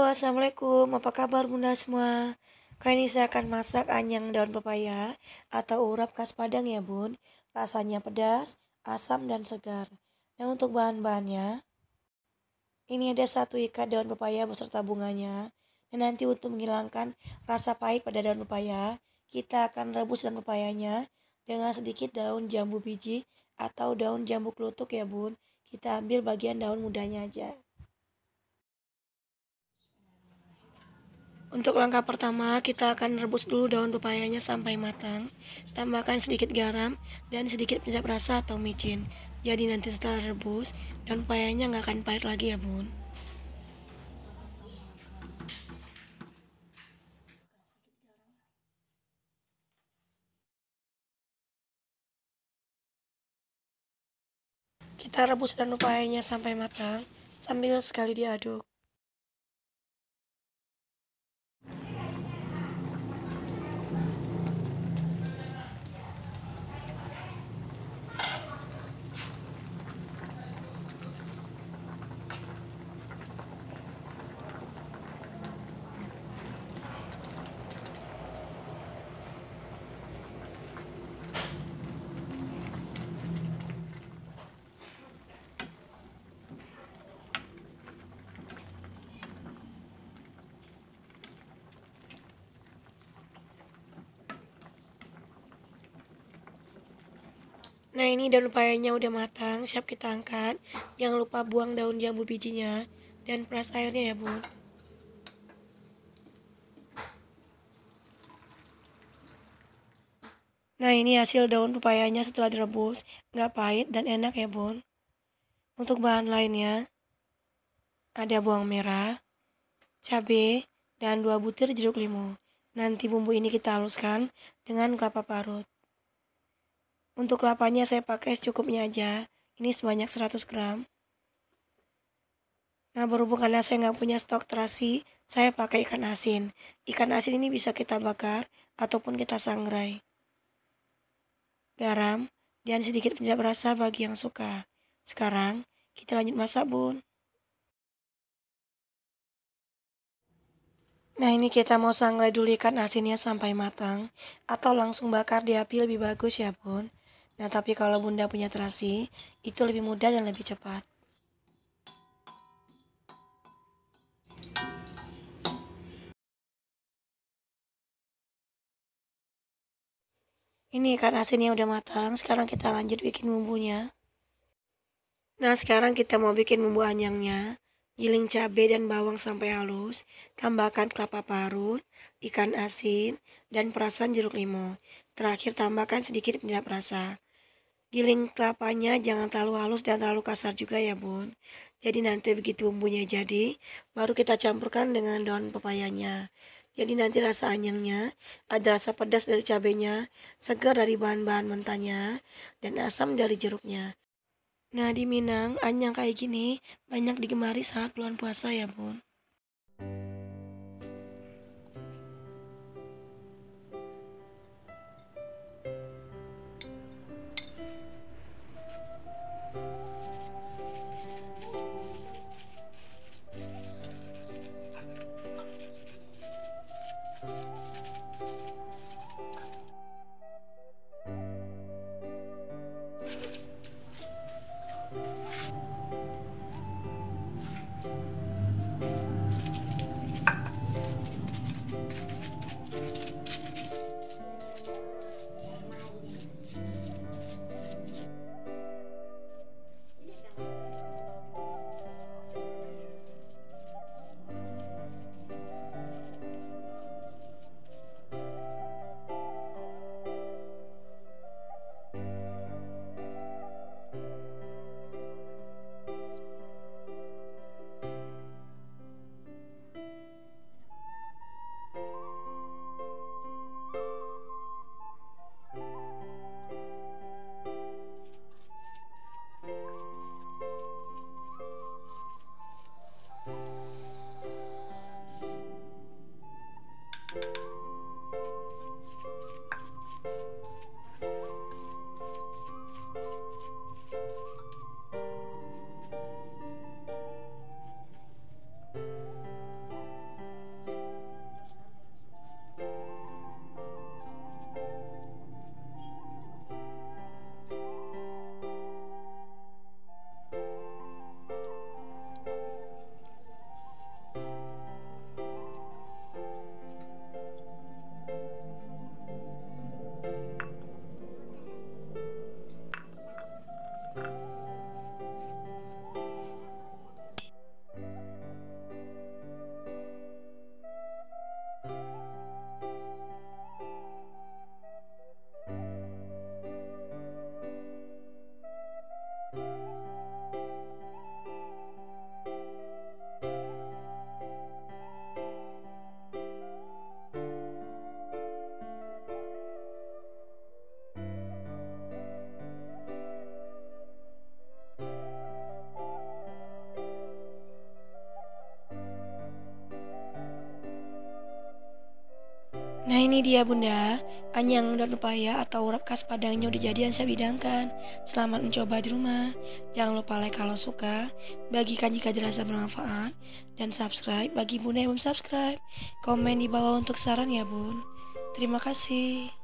Assalamualaikum. Apa kabar Bunda semua? Kali ini saya akan masak anyang daun pepaya atau urap khas Padang ya Bun. Rasanya pedas, asam, dan segar. Nah untuk bahan-bahannya, ini ada satu ikat daun pepaya beserta bunganya. Dan nanti untuk menghilangkan rasa pahit pada daun pepaya, kita akan rebus daun pepayanya dengan sedikit daun jambu biji atau daun jambu kelutuk ya Bun. Kita ambil bagian daun mudanya aja. Untuk langkah pertama, kita akan rebus dulu daun pepayanya sampai matang. Tambahkan sedikit garam dan sedikit penyedap rasa atau micin. Jadi nanti setelah rebus, daun pepayanya nggak akan pahit lagi ya Bun. Kita rebus daun pepayanya sampai matang, sambil sekali diaduk. Nah ini daun pepayanya udah matang, siap kita angkat. Jangan lupa buang daun jambu bijinya dan peras airnya ya Bun. Nah ini hasil daun pepayanya setelah direbus, nggak pahit dan enak ya Bun. Untuk bahan lainnya, ada bawang merah, cabai, dan 2 butir jeruk limau. Nanti bumbu ini kita haluskan dengan kelapa parut. Untuk kelapanya saya pakai secukupnya aja. Ini sebanyak 100 gram. Nah berhubung karena saya nggak punya stok terasi, saya pakai ikan asin. Ikan asin ini bisa kita bakar ataupun kita sangrai. Garam dan sedikit penyedap rasa bagi yang suka. Sekarang kita lanjut masak Bun. Nah ini kita mau sangrai dulu ikan asinnya sampai matang atau langsung bakar di api lebih bagus ya Bun. Nah tapi kalau Bunda punya terasi itu lebih mudah dan lebih cepat. Ini ikan asinnya udah matang, sekarang kita lanjut bikin bumbunya. Nah sekarang kita mau bikin bumbu anyangnya. Giling cabai dan bawang sampai halus, tambahkan kelapa parut, ikan asin, dan perasan jeruk limau. Terakhir tambahkan sedikit penyedap rasa. Giling kelapanya jangan terlalu halus dan terlalu kasar juga ya Bun. Jadi nanti begitu bumbunya jadi, baru kita campurkan dengan daun pepayanya. Jadi nanti rasa anyangnya ada rasa pedas dari cabenya, segar dari bahan-bahan mentahnya, dan asam dari jeruknya. Nah di Minang, anyang kayak gini banyak digemari saat bulan puasa ya Bun. Nah ini dia bunda, anyang dan pepaya atau urap khas Padangnya udah jadi dan saya bidangkan. Selamat mencoba di rumah. Jangan lupa like kalau suka, bagikan jika dirasa bermanfaat, dan subscribe bagi bunda yang belum subscribe. Komen di bawah untuk saran ya bun. Terima kasih.